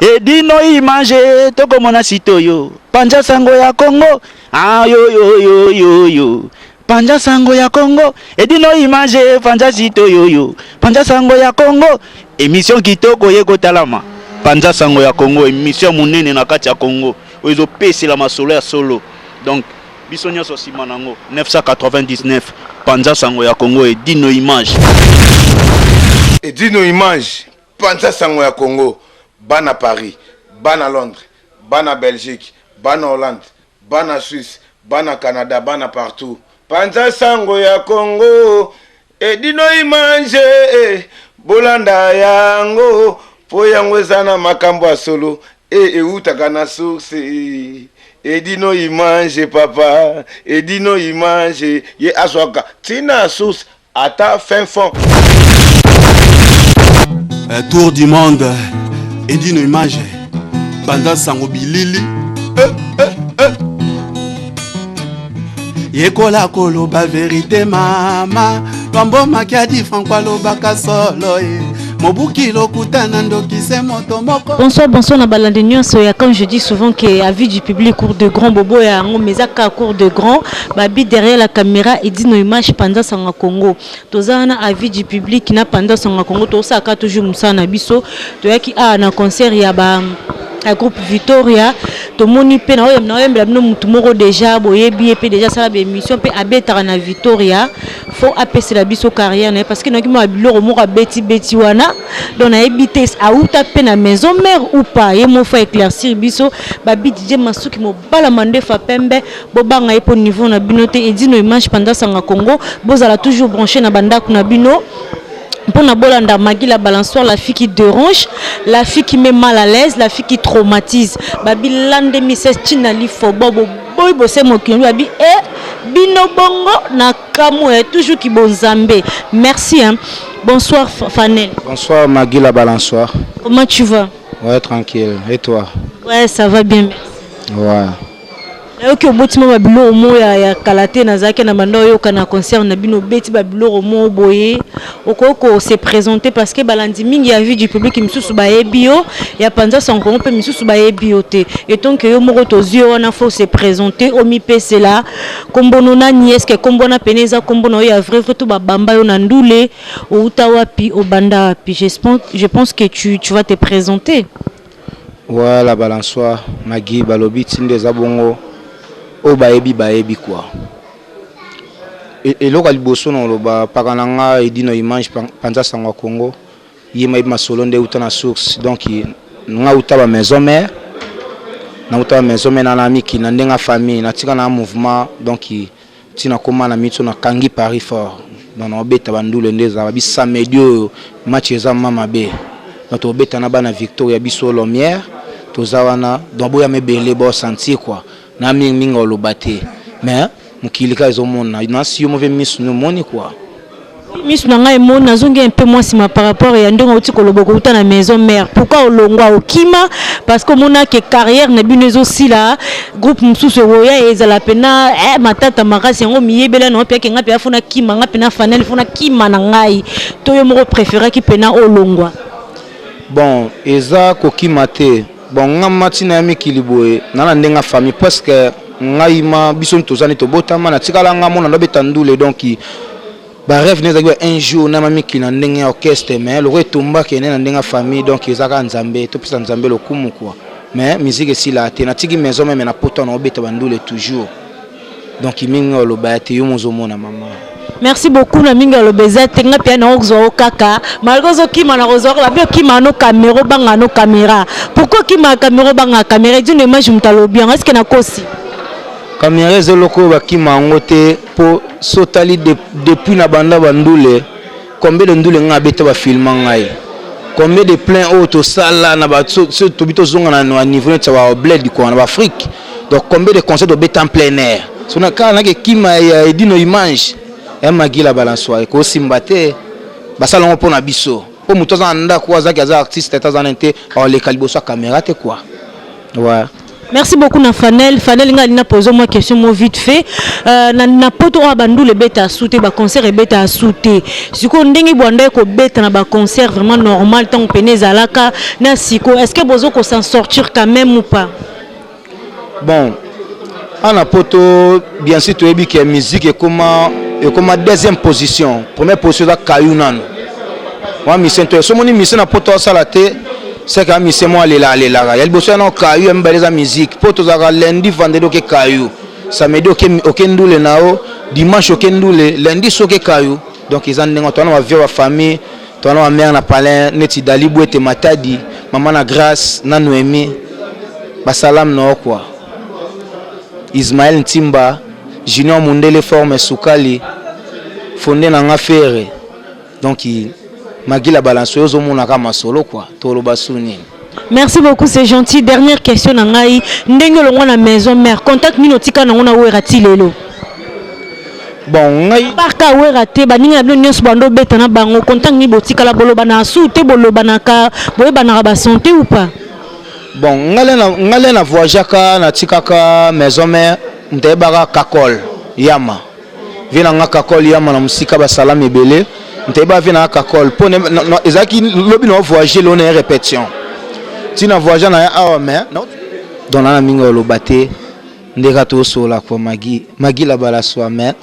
Edino image toko mona sitoyo Panja sango ya Congo ah yo Panja sango ya Congo Edino image Panja sitoyo Panja sango ya Congo émission kitoko yeko talama Panja sango ya Congo émission munene na kati ya Congo ozo pesi la masolo ya solo donc bisonya so simanango 999 Panja sango ya Congo Edino image Panja sango ya Congo bana Paris, bana Londres, bana Belgique, bana Hollande, bana Suisse, bana Canada, bana partout. Panja sango ya Congo, Edino image, bolanda yango, po yango ezana makambo ya solo, utaka na source. Edino image papa, Edino image, ye aswaka, tina source, ata fin fond. Tour du monde. Edino image Panja sango bilili Yekola koloba vérité mama Lombo makiadi Franco loba solo Mobuki lokutana ndokise moto moko. Bonsoir na balande nyonso ya quand je dis souvent que avis du public cours de grand bobo ya ngo mezaka cours de grand babi derrière la caméra Edino image Panja sango Congo. Tozana avis du public na Panja sango Congo to saka toujours musana biso to yaki na concert ya ba a groupe Victoria to moni pe na oyembela bino mutu moko déjà boyebi pe déjà ça ba émission pe abetara na Victoria faut appeler la biso carrière parce que na kimo biloko moko beti wana donc na ebité a uta pe na maison mère ou pas ye mo faut éclaircir biso ba bi DJ Masuki mo bala mande fa pembe bo banga epo niveau na bino te Edino image Panja sango Congo bozala toujours branché na bandako na bino. Pour na bolanda Magui la balançoire, la fille qui dérange, la fille qui met mal à l'aise, la fille qui traumatise. Babi lande mises chinali fo bobo boy bosse mo ki babi bino bongo na kamo toujours qui bonzambe. Merci hein. Bonsoir Fanel. Bonsoir Magui la balançoire. Comment tu vas? Ouais, tranquille. Et toi? Ouais, ça va bien. Merci. Ouais. Ok, botima babilo mo ya kalate na zake na mando yo kana concert na bino beti babilo mo boye okoko se présenter parce que balandi mingi ya vie du public misusu ba ebio ya Panja sango Congo pe misusu ba ebio te et donc yo moko tozio wana faut se présenter au mi pc là kombono na ni est-ce que kombona peneza kombono ya vrai tout ba bamba yo na ndule o utawapi o banda wapi je pense que tu vas te présenter. Ouais, la balançoire Magui balobi tinde zabongo o baebi quoi et loka liboso no loba pakananga Edino image Panja sango Congo yema ma solo nde uta na source donc nga uta ba maison mère na uta ba maison mère na amiki na ndenga famille na tika na mouvement donc tina koma na mito na kangi Paris fort donc na obeta bandule ndeza ba bisa medio match eza mama be donc obeta na bana Victoria biso Lomière tozawana donc boya mebele bo sentir quoi na mingi olobate mais mukilika ezomona na si yo move misu no moni quoi misu na ngai mona zongi un peu moins sima par rapport ya ndongo uti koloboko uta na maison mère pourquoi olongwa okima parce que mona que carrière na binezo sila groupe mususu roya ezala pena matata makasi ngo miyebela no pe kenga pe afuna kima nga pena Fanel funa kima na ngai to yo moko préféré ki pena olongwa bon eza kokima te bon nga matina ya mikili boye na ndenga famille parce que ngai ma biso tozani to botama na tikala nga mona lobeta ndule donc ba rêve neza gwa un jour na mamiki na ndenga orchestre mais le retomba ke na ndenga famille donc ezaka nzambe to pisa nzambe lokumu quoi mais musique si la te na tiki maison même na poto na obeta bandule toujours donc mingi olobate yo mozomona mama. Merci beaucoup na minga lobeza tenga pia na ozo kaka malgozo kima na ozo la bio kima no caméra banga no caméra pourquoi kima caméra banga caméra d'une image mutalo bien est-ce que na kosi caméra zoloko ba kima ngote po sotali depuis na banda bandule combien de ndule nga beta ba filma ngai combien de plein auto sala na ba so tobito zonga na niveau de wa bled quoi na Afrique donc combien de concerts de beta en plein air sona kana ke kima ya Edino image Magui la balançoire ko simbate basalongo pona biso po mutoza nda kwa zaki za artiste tazana nte le kaliboso caméra te quoi ouais Merci beaucoup na Fanel. Fanel nga lina poser moi question mo vite fait. Na poto wa bandu le beta souté ba concert et beta souté. Siko ndenge bwanda ko beta na ba concert vraiment normal tant penez alaka na siko. Est-ce que bozo ko s'en sortir quand même ou pas? Bon, en poto bien sûr tu ebi que musique et comment deuxième position. Première position da Kayunan. Moi mission to so moni mission na poto salate. C'est quand même moi aller là. Il y a le besoin de caillou, un bel musique. Pour tous les lundi, vendredi ok caillou. Samedi ok ndoule nao, dimanche ok ndoule, lundi ok caillou. Donc ils ont des gens qui vivent en famille, qui ont mère na palin, neti dalibou et matadi, maman na grâce, na Noémie, basalam na quoi. Ismaël Ntimba, Junior Mundele forme Soukali, fondé na ngafere. Donc Magui la balance aux monaka masolo quoi tolo basuni. Merci beaucoup, c'est gentil. Dernière question nangai ndenge longo na maison mère contact minotika na ngona werati lelo. Bon ngai parka werate baninga na bino nyonso bando beta na bango contact ni botika la boloba na su te boloba na ka boyeba na ba santé ou pas. Bon ngale na voyagaka na tikaka maison mère ndebaka kakol yama. Vina nga kakol yama na musika ba salam ebele. Nteba vina kakol pour ezaki lobi no voyager l'on est répétition. Si na voyager na a mais non dans la mingo lo baté ndeka to so la ko Magui la bala so mais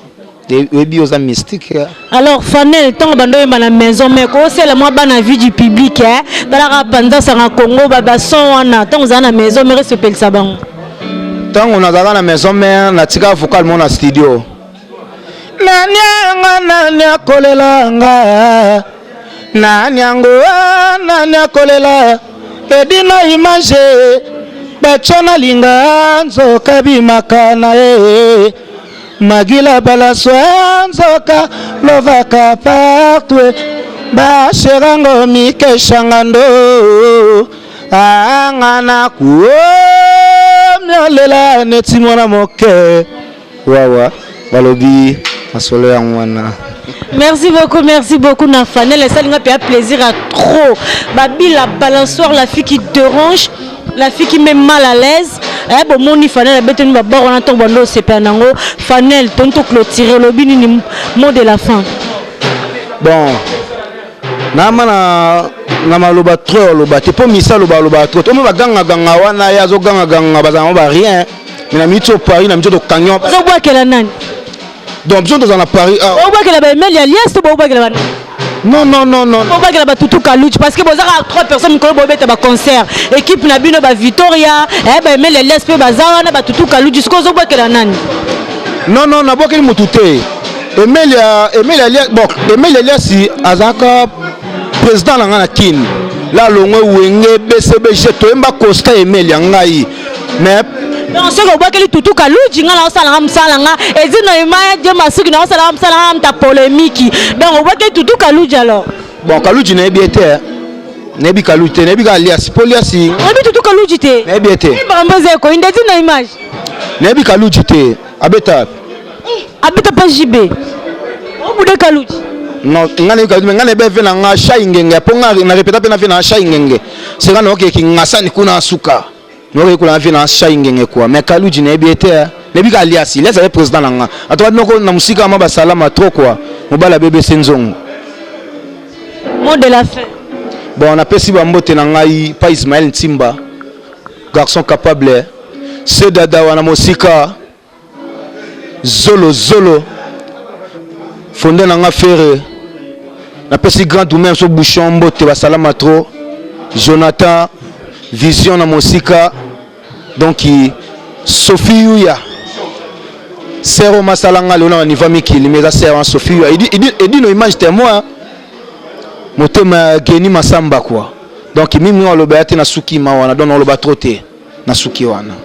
des biosa mystique. Alors Fanel tant bando yemba na maison mais ko c'est la moi bana vie du public hein dans la pendant ça na Congo baba son wana tant za na maison mais respecte ça bango. Tant on a dans la maison mais na tika vocal mon na studio. Nani akolelanga nani akolela edina image bachona linga nzoka bimakana Magui la balaswa nzoka lovaka partout basherango mikeshangando angana kuomyalela neti mwana moke wawa balobi. Merci beaucoup Nafanel. Et ça nous fait plaisir à trop. Babi la balançoire, la fille qui dérange, la fille qui met mal à l'aise. Eh bon mon Fanel a bête nous va on entend bando c'est pas nango. Fanel tonto clôturer le bini mot de la fin. Bon. Na maloba trop loba te po misa loba trop. To mo baganga wana ya zo ganga bazanga ba rien. Mais na mito Paris na mito to canyon. Zo bois quelle nani. Donc besoin dans Paris. On voit que la belle alias to bois que la. Non. On voit que la tutu kalouch parce que bozaka 3 personnes ko bobeta ba concert. Équipe na bino ba Victoria, ba mel alias pe bazana na ba tutu kalouch jusqu'au zo bois que la nani. Non na bois que mutute. Emilia alias bon, Emilia alias si azaka président na kin. La longo wenge BCBG to emba Costa Emilia ngai. Mais donc ce que vous voyez tout kalouji nga la sala nga ezino imaya je masuki na sala ta polémique donc vous voyez tout kalouji alors bon kalouji na ebiete na ebi kalouji na ebi alias poliasi na ebi tout kalouji te na ebiete ba mboze ko indezi na image na ebi kalouji te abeta pas JB o bude kalouji non ngane kalouji ngane be vena nga shaingenge ponga na répéta pe na vena shaingenge c'est kana oke ngasani kuna suka. Nous avons vu un shaingenge quoi mais kalouji na ebiete ne bi alias il est président nanga atwa noko na musika ma basalama trop quoi mobala bébé senzongo mot de la fin. Bon on appelle si bambote na ngai pa Ismaël Ntimba garçon capable c'est dada wana musika zolo fondé na nga ferre na pesi grand domaine so bouchon mbote basalama trop Jonathan vision na musika donc Sophie Yuya Sero masalanga lona niveau mikili mais ça sert en Sophie Yuya il dit no image témoin motema geni masamba quoi donc mimi on le baté na suki ma wana donc on le batroté na suki wana.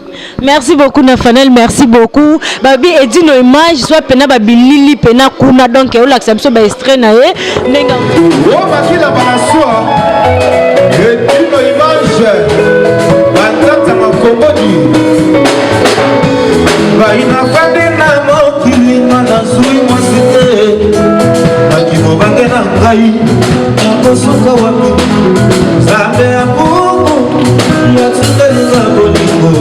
Merci beaucoup Nafanel, merci beaucoup. Babi edi no image soit pena babi lili pena kuna donc o l'accès ba extrait na ye nenga o Magui la balançoire edi no image batata makobodi baina fade na mokili na zui mosite Magui mobange na ngai akosoka wapi zambe abubu ya tsendela bolingo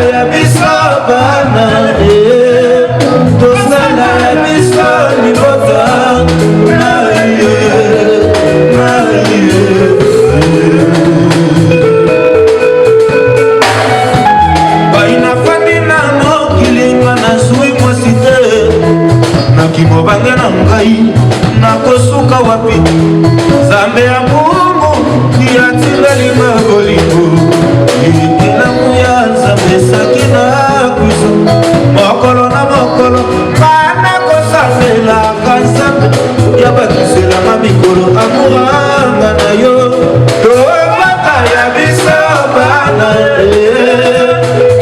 ya biso bana tosala ya biso libota baina fandi na mokilinga na zwi mwasi te nakimobanga na ngai nakosuka wapi zambe ya mungu kiatilalinga bolingo elamu ya nzambe esaki na kuso mokolo na mokolo bana kosamelaka nzambe ya bakiselanga mikolo amouranga na yo tobaka ya biso bana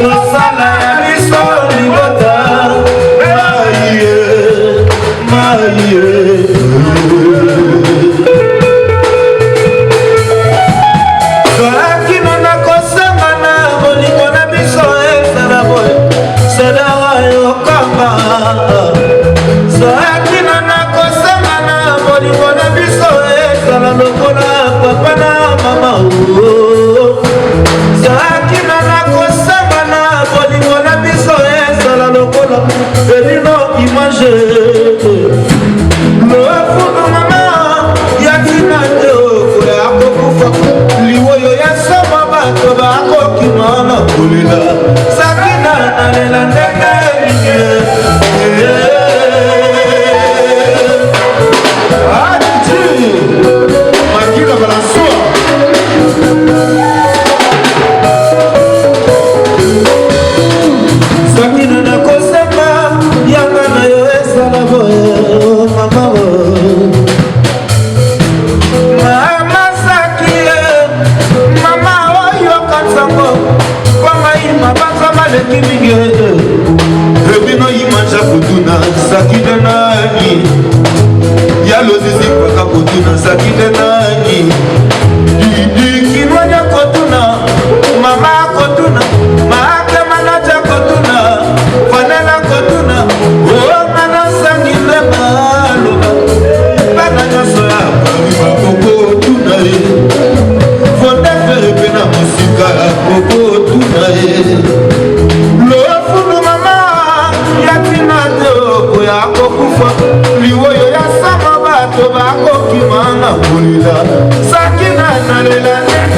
tosala ya biso libota Soakino na kosenga na bolingo na biso ezala boye sedara yokamba soakino na kosenga na bolingo na biso ezala lokola papa na mama soakino na kosenga na bolingo na biso ezala lokola elino image lofuno mama yatina te okoya kokufa liwoyo ya sama bato bakokima na kolela sakina nalela ndenge elingi ati makila balasua sakina nakosema yanga na yo esala boye mama mama sakie mama oyo kansango kwangai mabaka maleki mingi ebino imanja kotuna sakine nani yalozizi kwaka kotuna sakine nani kinwanya kotuna mama kotuna maake manaja kotuna fanela kotuna omana sangile maloba bana nyonso ya bamiba kokotuna ye fonde fere mpe na mosika ya kokotuna ye lofunu mama yatina te okoya kokufa liwoyo ya sama bato bakokima na kolela sakina nalela ndenge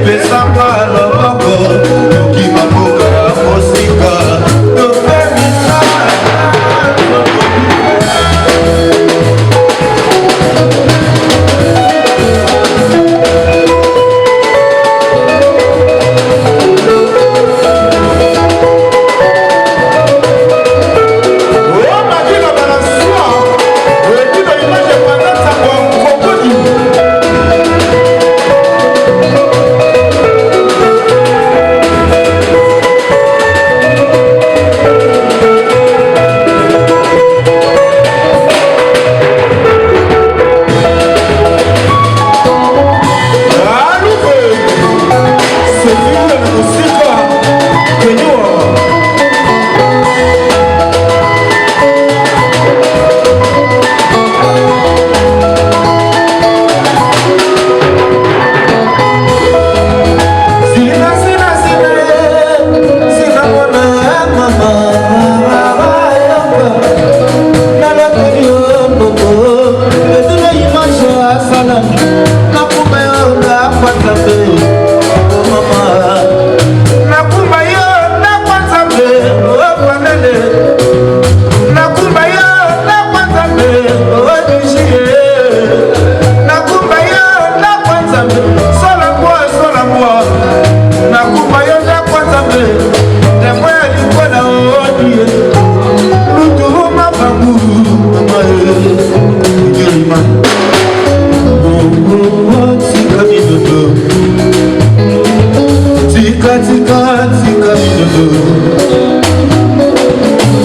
Pesamba loboko, tukima boka ya mosika.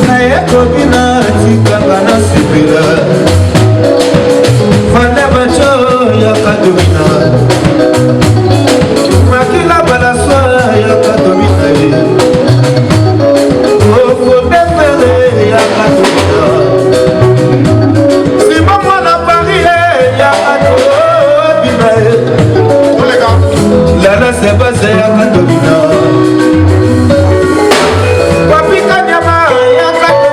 naye kobina tikanga na sepela fanda baco yakadomina makila balaswa yakadomina ofondefere yakadomina sima mwana paris yakadomina lana sebase yakadomina wapika nyama yakadomina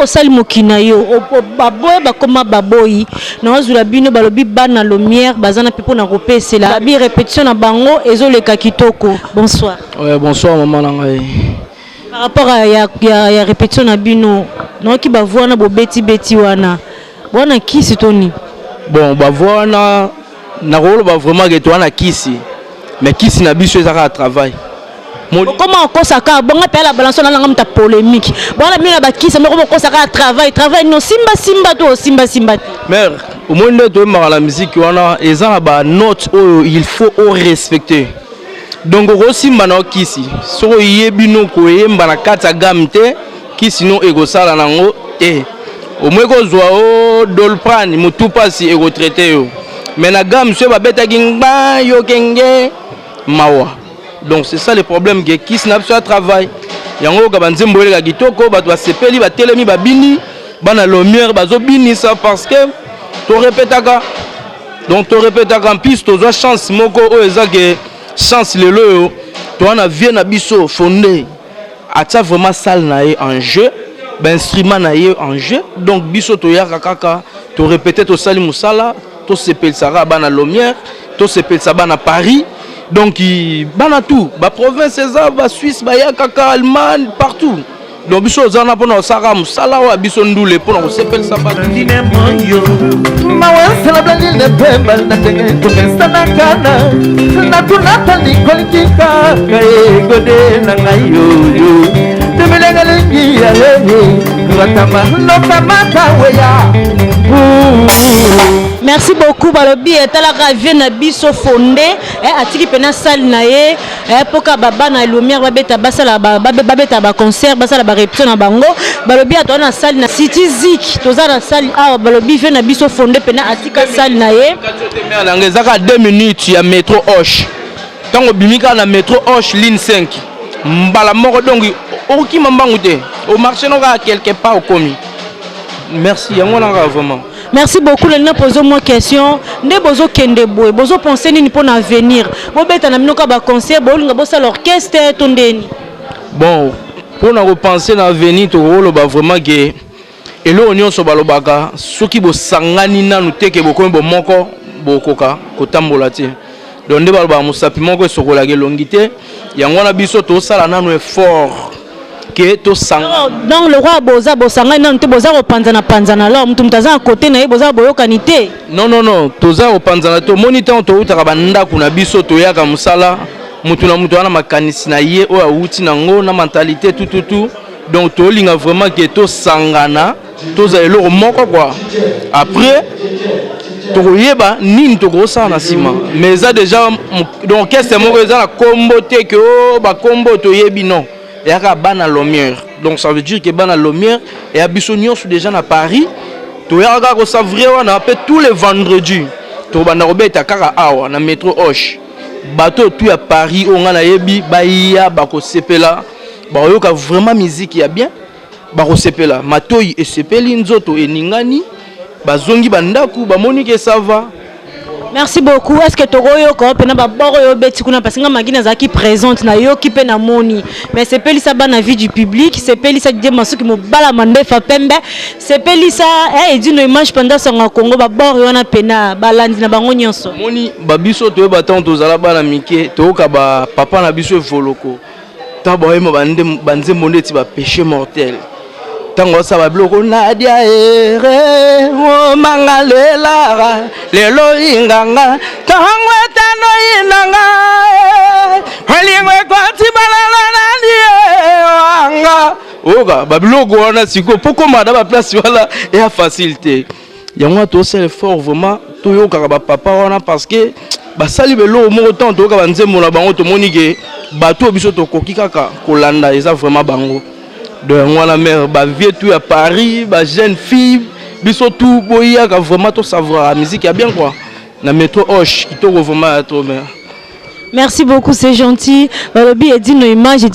osali mokina yo baboye bakoma baboyi na wazula bino balobi bana lumière bazana pepo na kopesela babi répétition na bango ezoleka kitoko. Bonsoir. Ouais, bonsoir maman nangai. Par rapport à ya répétition na bino noki bavwana bobeti wana bwana kisi toni Bon bavwana na rolo ba vraiment que toi na kisi mais kisi na biso ezaka travail. Comment on consacre bon appel la balance on a la polémique bon la mieux la bakisa mais comment on consacre travail no simba mère au moins de la musique wana eza ba note il faut respecter donc simba na kisi so yebino ko yemba na kata gamte kisi no ego sala nango te au moins ko zwa o dolprane mutu pasi ego traiter yo mais na gam so ba beta gingba yo kenge mawa. Donc c'est ça le problème qui snap sur le travail. Yango ka banzembo le gitoko ba doit sepeli ba telemi ba bini bana lumière bazo bini ça parce que to répétaka. Donc to répétaka en piste to chance moko o ezake chance le lo to na vie na biso fondé. Atia vraiment salle na en jeu, ba instrument na en jeu. Donc biso to yaka kaka to répéter to sali musala, to sepel sara bana lumière, to sepel sa bana Paris. Donc, bana tout, ba province ba Suisse, ba Yakaka, Allemagne, partout. Donc, biso zana pona sara musala wa biso ndule pona sepel sa ba. Dine moyo, mawansa la blanil ne pembal na tenge kumesa na kana. Na tunata ni kolikika kae gode na ngayo yo. Temelenga lengi ya lengi, kuratama no kamata weya. Merci beaucoup balobi etalaka vie na biso fondé atiki pena salle na ye poka baba na lumière babeta basala babeta ba concert basala ba répétition na bango balobi atona salle na City Zik toza na salle balobi vie na biso fondé pena atika salle na ye ngezaka 2 minutes ya métro Hoche tango bimika na métro Hoche ligne 5 mbala moko donc oki mambangu te au marché no ka quelque part au komi. Merci yango na vraiment. Merci beaucoup. Nous posons moi question. Nous bozo kende boy. Bozo penser ni pour l'avenir. Bo beta na minoka ba concert, bo linga bossa l'orchestre tondeni. Bon, pour nous repenser dans l'avenir, to rolo ba vraiment que elo onyo so balobaka soki bo sangani na nuteke boko bo moko bokoka kotambola te. Donc nde baloba musapi moko sokola ke longité. Yango na biso to sala nanu effort. Donc le roi boza bosanga non te boza panzana alors mutu mutaza à côté na ye boza boyokanité. Non toza opanzana to moniteur to utaka banda kuna biso to yaka musala mutu na mutu wana makanisi na ye o awuti nango na mentalité tout donc to linga vraiment que to sangana to za eloko moko quoi après to yeba nini to grossa na sima mais ça déjà donc qu'est-ce moko eza la combo te que o ba combo to yebi non. Il y a Bana Lumière. Donc ça veut dire que Bana Lumière et Abissonion sont déjà à Paris. Tu y a tous les vendredis. Tu as un métro Hoche. Bateau tout à Paris, on a yebi Bahia, Bako Sepela. Baroka vraiment musique y a bien. Bako Sepela. Matoi et Sepeli Nzoto et Ningani. Bazongi Bandaku, Bamonique ça va. Merci beaucoup. Est-ce que Toroyo ko pena ba boroyo beti kuna parce que magina zaki présente na yo ki pena moni. Mais c'est pelisa ba na vie du public, c'est pelisa de maso ki mo bala mande fa pembe. C'est pelisa edino image pendant son Congo ba boroyo na pena balandi na bango nyonso. Moni ba biso to ba tant to zala ba na mike to ka ba papa na biso voloko. taboyemo banze moneti ba péché mortel tango sa ba bloko nadia ere o mangalela lelo inganga tango tano inanga halingwe kwati balala nadi anga oga ba bloko wana siko poko mada ba place wala et à facilité yango to c'est fort vraiment to yo kaka ba papa wana parce que basali belo mo temps to ka banzembo na bango to monike bato biso to koki kaka kolanda eza vraiment bango de ngwana mère ba vieux tout à Paris ba jeune fille biso tout boya ka vraiment to savoir la musique ya bien quoi na métro Hoche qui to vraiment trop bien. Merci beaucoup, c'est gentil. Balobi et dit nos images,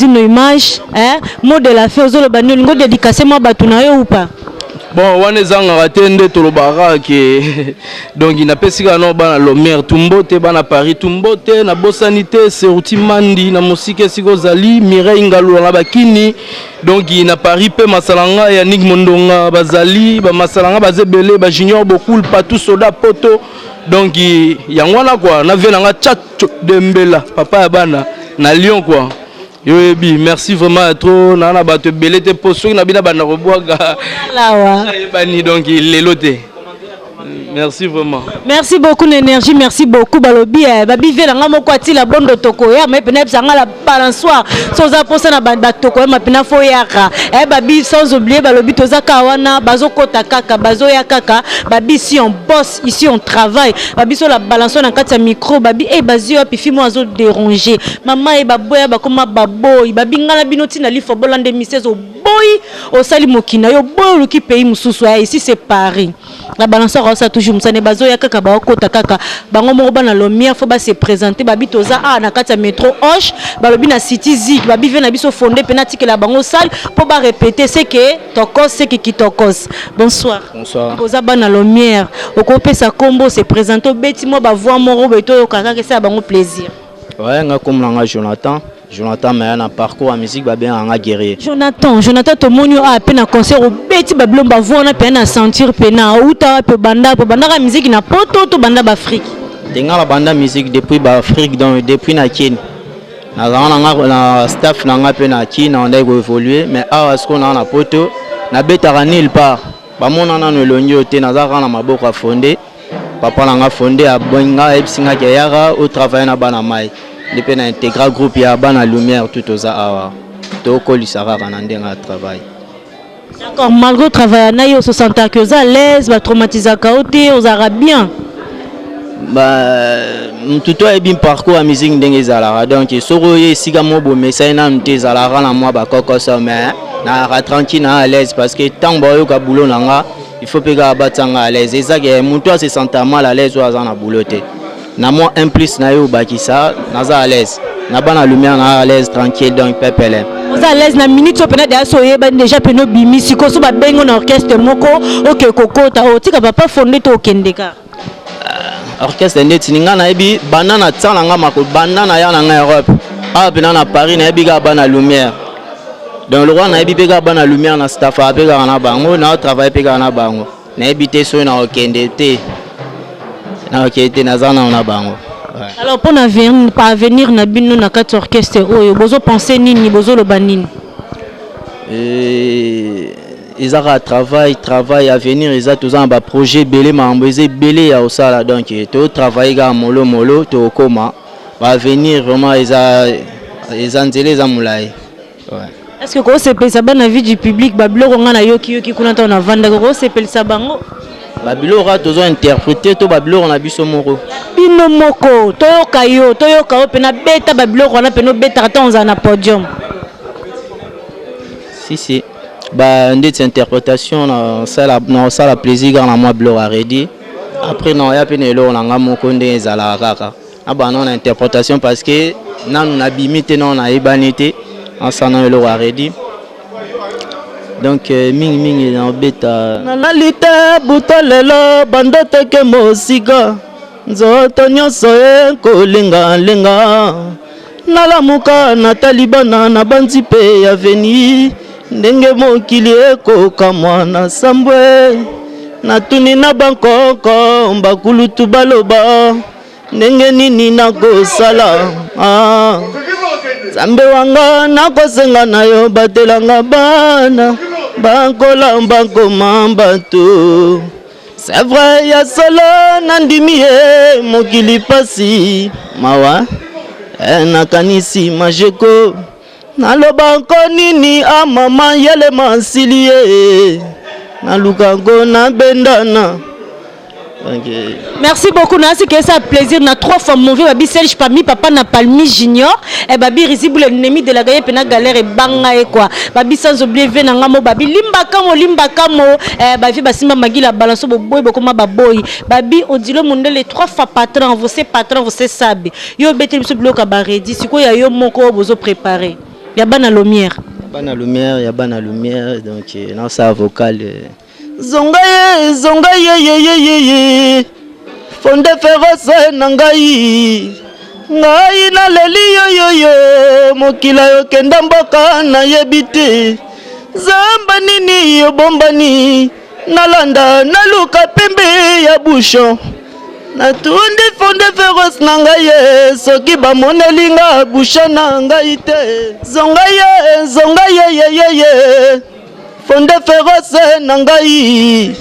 hein? Mot de la fin, aux autres bannières, nous dédicacer moi batunayo ou pas? Bon, on est en attente to lobara que donc il n'a pas si grand bana Lomer Tumbote bana Paris Tumbote na Bosanité c'est Utimandi na musique Sigozali Mireille Ngalu na bakini donc il n'a Paris pe masalanga ya Nick Mondonga bazali ba masalanga bazebele ba junior beaucoup partout soda poto donc yangwana quoi na venanga Tchacho Dembela papa ya bana na Lyon quoi. Yobi, merci vraiment trop. Nana bato belé te poso na bina bana roboaga. Lawa. Bani donc il est loté. Merci vraiment. Merci beaucoup l'énergie, merci beaucoup balobi babi vela ngamo kwati la bondo toko ya mais pena sanga la balançoire sans aposa na banda toko ma pena fo yaka babi sans oublier balobi tozaka wana bazo kota kaka bazo ya kaka babi ici on bosse ici on travaille babi sur la balançoire na kati ya micro babi bazio puis fimo azo déranger maman baboya bakoma baboy babi ngala binoti na lifo bolande misezo boy au sali mokina yo boy luki pays mususu ici c'est Paris la balançoire ça toujours msane bazo ya kaka ba kota kaka bango moko bana Lomière faut ba se présenter babi toza na kati ya métro Hoche balobi na City Zik babi vient na biso fondé penati que la bango salle pour ba répéter c'est que tokos c'est qui tokos. Bonsoir. Bonsoir. Boza bana Lomière okope sa combo se présenter beti mo ba voir moro beto kaka que ça bango plaisir. Ouais nga comme langa Jonathan mais un parcours en musique va bien en guerrier. Jonathan to monio a peine concert au beti bablo ba voir na peine à sentir pena uta pe banda la musique na poto to banda ba Afrique. Tenga la banda musique depuis ba Afrique donc depuis na Kenya. Na staff na nga pe na Kenya on a évolué mais à ce qu'on a na poto na beta nulle part. Ba mona na no lonyo te na za na maboko a fondé. Papa na nga fondé a bonga epsinga ke yara au travail na bana mai. Depuis na intégral groupe ya bana Lumière tout aux awa to ko lisara na ndenga travail. D'accord, malgré le travail na yo se sentir que à l'aise ba traumatiser kaoté aux arabes tout est bien parcours à musique ndenge zalara donc soro ye siga mobo message na mte zalara na moi ba kokoso mais na tranquille na à l'aise parce que tant ba yo ka boulot nanga il faut pega batanga à l'aise et ça que muto se sentir mal à l'aise ou azana bouloté. Na moi un plus na yo bakisa naza à l'aise na bana Lumière na à l'aise tranquille donc pepele vous à l'aise na minute pena de soye ba déjà peno bimi siko so ba bengo na orchestre moko OK kokota otika papa fondé to kendeka orchestre ndeti ninga na ebi banana tsala nga mako banana ya na Europe pena na Paris na ebi ga bana Lumière donc le roi na ebi pega bana Lumière na staff pega na bango na travail pega na bango na ebi te so na okendete na okete na zana na bango. Alors pour parvenir na bino na quatre orchestre oyo bozo penser nini bozo lo banini ils ont travail à venir ils ont tous un projet belé mamboisé belé à osala donc to travailler ga molo to koma va venir vraiment ils ont nzele amulai. Est-ce que ko sepel sa bana vie du public bablo nga na yoki kuna ta na vanda ko sepel sa bango babilo ra tozo interpréter to babilo na biso moko bino moko toyoka pena beta babilo na peno beta ta na podium si ndeti interprétation na sala plaisir na moi blo aredi après non ya pena lo na nga moko nde zala kaka abana na interprétation parce que nanu na bimite non na ebanité en sana lo aredi. Donc mingi na beta na lita butalelo bandote ke mosika nzoto nyonso kolinga nalamuka na talibana na banzi pe ya veni ndenge mokili ekoka mwana sambwe natuni na bankoko mbakulutu baloba ndenge nini nakosala Zambe wanga nakosenga na yo batelanga bana bankola bakoma bato. C'est vrai ya solo nandimi ye mokili pasi mawa nakanisi majeko naloba nko nini mama yele masili ye naluka ngo nabendana. Okay. Merci beaucoup. Nasi que ça plaisir na 3 fois mon vieux babi Serge Pami papa na Palmi Junior et babi risible l'ennemi de la gagne pena galère et banga et quoi babi sans oublier venanga mo babi limba kamo babi basimba magi la balance bo boy bokoma baboy babi odilo monde les 3 fois patron vous sabe yo betel biso bloka baredi siko ya yo moko bozo préparer ya bana lumière donc na ça vocal zonga ye fonde ferose nangai ngai na leli yo mokila yo kenda mboka na yebite zamba nini yo bombani nalanda naluka pembe ya bouchon natundi fonde ferose nangai ye soki bamonelinga bouchon na ngai te zonga ye fonde ferose nangai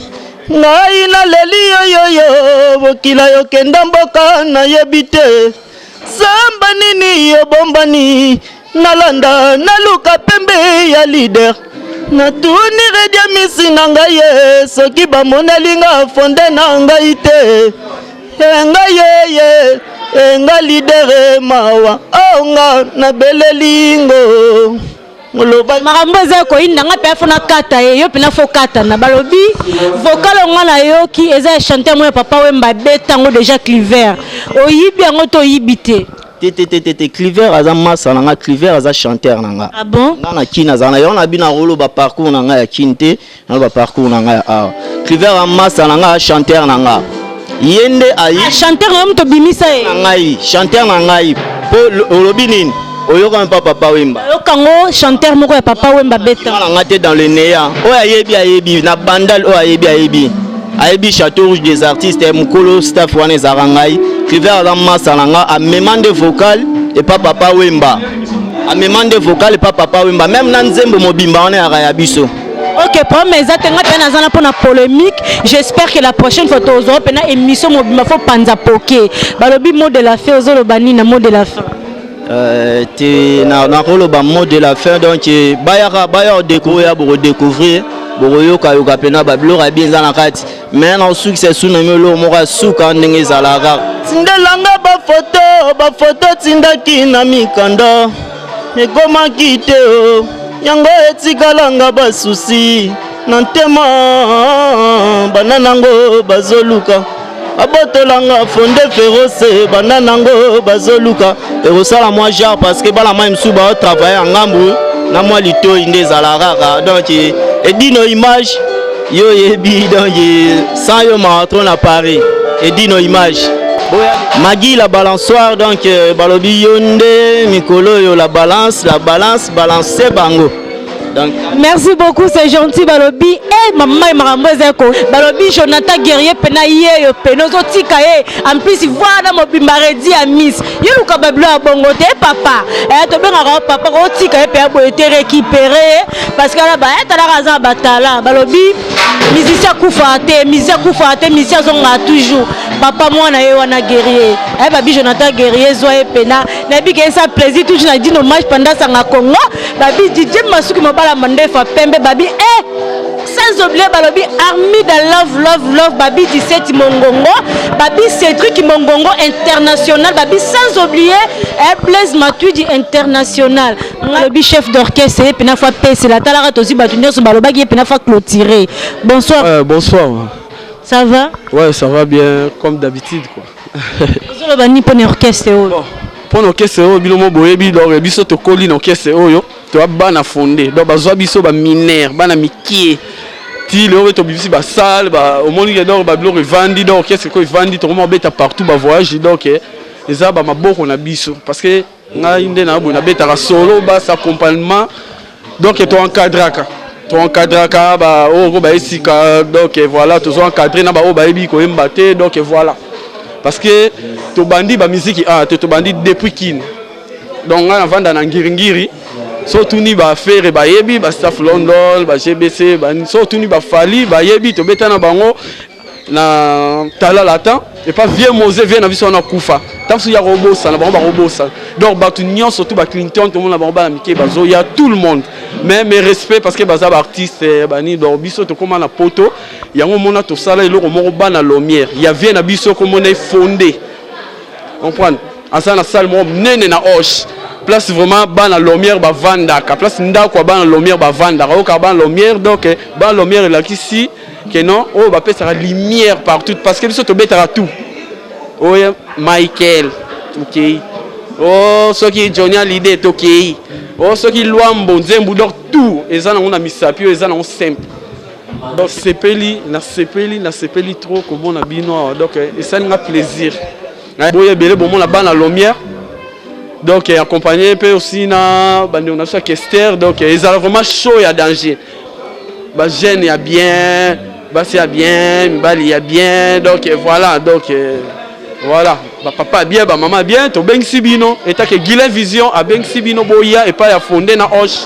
ngai na leli yo bokila yo kenda mboka na yebite zamba nini yo bombani nalanda naluka pembe ya leader natuni redia misi na ngai ye soki bamonelinga fonde na ngai te enga leader mawa onga na belelingo makambo eza koyinda nga mpe afona kata ye yo mpena fo kata na balobi vocal onga na yoki eza chanteur moya papa wemba betango déjà Cliver oyibi yango to oyibi te Cliver aza masa nanga Cliver aza chanteur nanga. Ah bon? Nga na kina aza na yo na bina rolo ba parcours nanga ya kinte na ba parcours nanga ya awa. Cliver aza masa nanga chanteur nanga. Yende ayi chanteur na mto bimisa ye. Ngai chanteur nanga po olobi nini? Oyoka mpa papa wemba. Oyokango chanteur moko ya papa wemba beta. Nga ngate dans le néa. Oya yebi na bandal oya yebi. Ayebi château rouge des artistes mukolo staff wane zarangai. Cliver la massa nanga a memande vocal et pas papa wemba. A memande vocal et pas papa wemba. Même na nzembo mobimba wane ya biso. Ok, mais exactement pour la polémique. J'espère que la prochaine fois aux Europes na émission mobimba faut panza poké. Balobi mot de la fin aux Olobani na mot de la fin. Na rolo ba mot de la fin donc baya découvrir pour redécouvrir pour yoka pena ba blora bien za na kati mais na succès suna melo moko suka ndenge zalaka tindelanga ba photo tindaki na mikanda ekoma kite yango etikalanga ba susi na ntema bananango bazoluka abotolanga fonde ferose bananango bazoluka erosala moi genre parce que bala même sou ba travailler en ngambu na moi lito inde zalaraka donc edino image yo yebi donc sans yo maratron à Paris edino image Magui la balançoire donc balobi yonde mikolo yo la balance balancer bango. Donc, merci beaucoup, c'est gentil Balobi. Et maman et maman Balobi Jonathan Guerrier pena ye penozo tika ye. En plus voilà mon bimaredi à Miss. Yo luka bablo à bongo te papa. To benga papa ko tika ye pe abo été récupéré parce que là ba eta la raza batala. Balobi musicien musicien zonga toujours. Papa moi na ye wana Guerrier. Babi Jonathan Guerrier zo ye pena. Na bi ke ça plaisir toujours na dit hommage pendant sanga Congo. Babi DJ Masuki la mandefa pembe babi sans oublier balobi army de love babi 17 mongongo babi Cédric mongongo international babi sans oublier Blaise Matuidi international balobi chef d'orchestre et pena fa pese la talara tozi batunyo so balobaki pena fa clôturer. Bonsoir. Bonsoir. Ça va? Ouais, ça va bien comme d'habitude quoi. Vous avez pour orchestre pour l'orchestre bilomo boyebi donc biso to koli orchestre oyo to bana fondé donc bazwa biso ba mineur bana mikie ti le to bisi ba salle ba au monde donc ba blo revandi donc orchestre ko vandi to mo beta partout ba voyage donc eza ba maboko na biso parce que nga inde na bo na beta solo ba accompagnement donc to encadraka ba o ba esika donc voilà to encadrer na ba o ba ebi ko embaté donc voilà. Parce que to bandi ba musique to bandi depuis kin donc nga navanda na ngiringiri so tuni baaffaire bayebi bastaff London GBC so tuni bafali bayebi tobeta na bango na tala latin et pas vieux Mose vient na biso na kufa tamsu ya robosa na bango ba robosa donc batu nyon surtout ba Clinton tout le monde na bango ba mike bazo ya tout le monde mais mes respect parce que baza ba artiste bani donc biso to koma na poto yango mona to sala eloko moko ba na lumière ya vient na biso ko mona fondé comprendre asa na salle mo nene na oche place vraiment ba na lumière ba vanda ka place ndako ba na lumière ba vanda ko ka ba na lumière donc ba lumière la kisi que non oh ba pesa la lumière partout parce que biso to betara tout oh Michael OK oh ce qui Johnny l'idée OK oh ce qui Luambo Nzembu donc tout ezana on a misapio ezana on simple donc sepeli trop comme on a bino donc et ça n'a plaisir boye belé bon la bana lumière donc accompagné peu aussi na bande on a ça Kester donc ezala vraiment chaud et danger ba jeune ya bien basi ya bien mibali ya bien donc voilà voilà ba papa bien ba maman bien to bengsi bino et que Guilain Vision a bengsi bino boya et pas ya fondé na hoche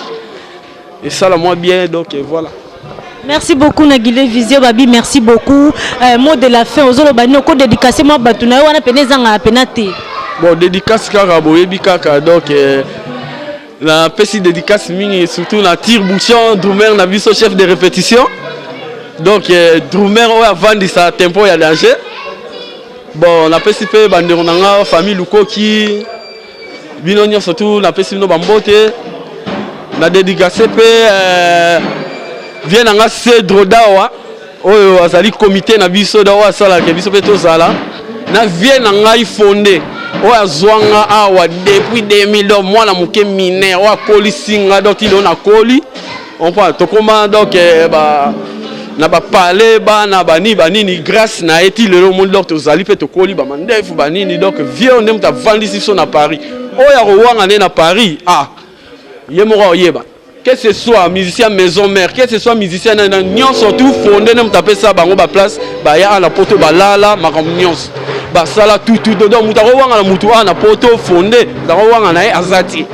et ça la moi bien donc voilà. Merci beaucoup Guilain Vision babi merci beaucoup mot de la fin ozolo bani ko dédicacer moi batuna wana peneza nga penate bon dédicace kaka boyebi kaka donc la petite dédicace mingi surtout la tire bouchon Drumer na biso chef de répétition donc Drumer o avandi sa tempo ya danger bon na pesi pe bandeko nanga famille Lukoki bino nyo surtout na pesi no bambote na dédicace pe vient nanga Cedro Dawa oyo azali comité na biso dawa sala ke biso pe to sala na vient nanga fondé o azwanga awa depuis 2000 donc moi na moke mine o akoli singa donc il on a koli on prend to comment donc ba na ba parler ba na bani ni grâce na eti le monde donc to zali pe to koli ba mandefu banini donc vieux on ta vandi si so na Paris o ya rowanga na Paris ah yemora yeba que ce soit musicien maison mère que ce soit musicien na nyon surtout fondé na taper ça bango ba place ba ya na poto ba lala makamnyons ba sala tout donc mutaro wanga na mutu na poto fondé daro wanga na azati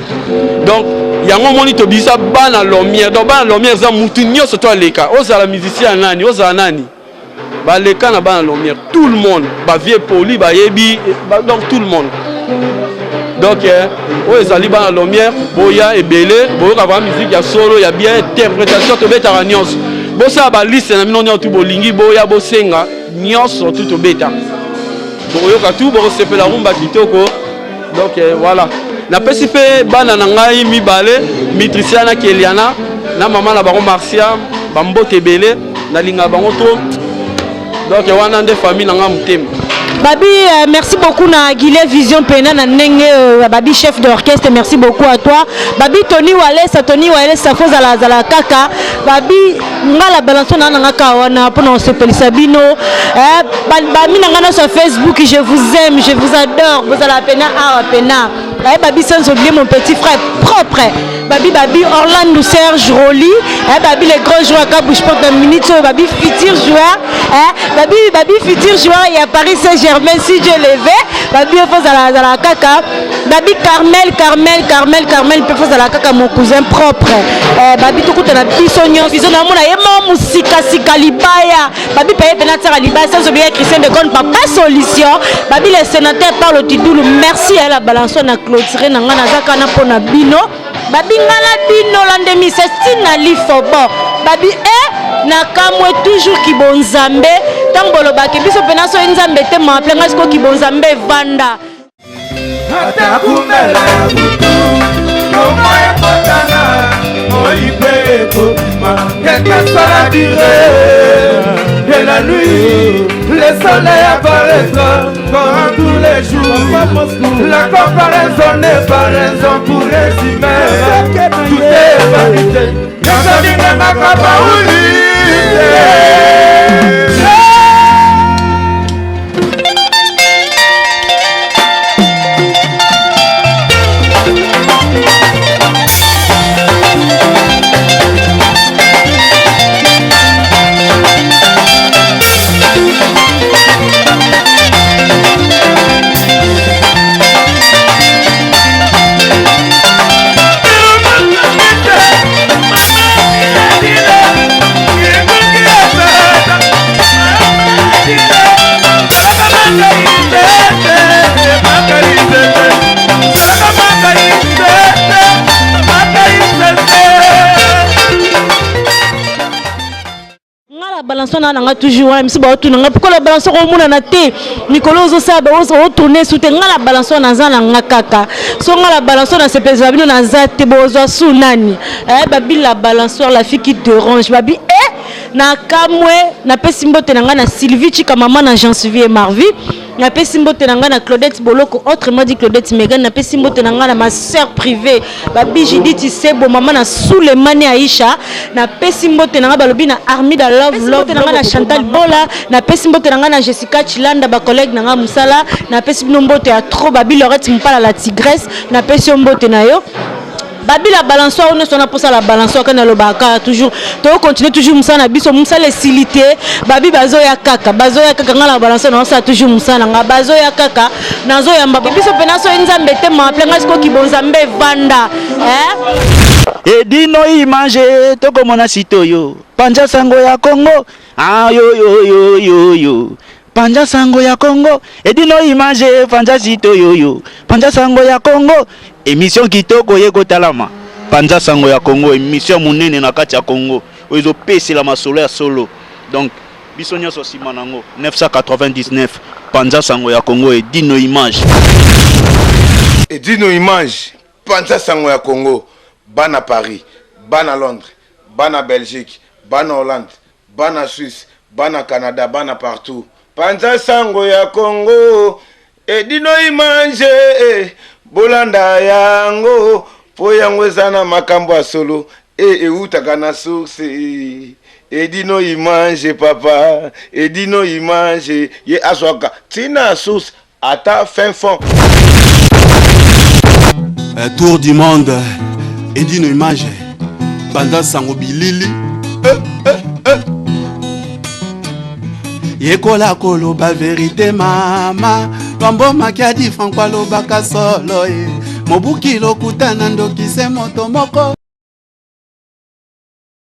donc yango moni to bisa bana lumière donc bana lumière za mutu nyoso to leka oza la musicien nani oza nani ba leka na bana lumière tout le monde ba vieux poli ba yebi donc tout le monde donc o ezali bana lumière boya ebele boyoka ba musique ya solo ya bien interprétation to beta nyonso bosa ba liste na mino nyoto bolingi boya bosenga nyonso tout beta boyoka tout bo sepela rumba kitoko donc voilà na pesi pe bana na ngai mibale Mitriciana Keliana na mama na bango Marcia bambote belé na linga bango to donc wana nde famille na nga mutema Babi, merci beaucoup na Guilain Vision Pena na nenge Babi chef d'orchestre, merci beaucoup à toi. Babi Tony Wale sa faux à la kaka. Babi ngala balançon na ngaka wana pour on se pelisa bino. Babi na sur Facebook, je vous aime, je vous adore. Vous allez pena. Babi sans oublier mon petit frère propre. Babi Orlando Serge Roli. Babi les gros joueurs à bouge porte une minute. Babi futur joueur. Babi futur joueur et à Paris Saint-Germain si Dieu le veut. Babi faut à la kaka. Babi Carmel peut faire à la kaka mon cousin propre. Babi tout coûte na bisognon. Bisognon na mona yema musika sikalibaya. Babi paye penateur à libaya sans oublier Christian de Gaulle papa solution. Babi les sénateurs parlent Tidoulou. Merci à la balance na clôturer na ngana zaka na pona bino. Babi ngala bino landemi c'est stina lifobo. Babi nakamwe toujours kibonzambe tambolo baki biso pena so nzambe te ma plenga sko kibonzambe vanda atakumela butu omoye potana oipe kopima quelque soit la durée de la nuit le soleil apparaîtra comme tous les jours la comparaison n'est pas raison pour résumer tout est vanité Kasavinga makabauli la balançoire nanga toujours wana misi ba tunanga pourquoi la balançoire au mona na te Nicolas ozosa ba tourner soutenir la balançoire naza nanga kaka so nga la balançoire na sepeza bino naza te bozwa sunani babi la balançoire la fille qui dérange babi na kamwe na pesi mbote nanga na Sylvie Chika maman na Jean-Sylvie et Marvi na pesi mbote nanga na Claudette Boloko autrement dit Claudette Megan na pesi mbote nanga na ma sœur privée babi Judith Sebo maman na Souleymane Aïcha na pesi mbote nanga balobi na Armida Love nanga na Chantal Bola na pesi mbote nanga na Jessica Chilanda ba collègue nanga musala na pesi mbote ya trop babi Lorette Mpala la tigresse na pesi mbote na yo babi la balançoire on est sur la balançoire quand le baka toujours to continue toujours musana biso musala silité babi bazo ya kaka la balançoire on ça toujours musana nga bazo ya kaka nazo ya mbabi biso pena so nzambe te ma plenga sko ki bonzambe vanda edino image tokomona sitoyo panja sango ya Congo yo panja sango ya Congo edino image panja sitoyo panja sango ya Congo émission kitoko yeko talama panja sango ya Congo émission munene na kati ya Congo ozo pesi la masolo ya solo donc biso nyonso sima nango 999 panja sango ya Congo edino image panja sango ya Congo bana Paris bana Londres bana Belgique bana Hollande bana Suisse bana Canada bana partout panja sango ya Congo edino image bolanda yango po yango ezana makambo ya solo eutaka na source edino image papa edino image ye azwaka tina source ata fin fond tour du monde edino image panja sango bilili yekola koloba vérité mama lwambo makiadi Francois lobaka solo mobuki lokutana ndokise moto moko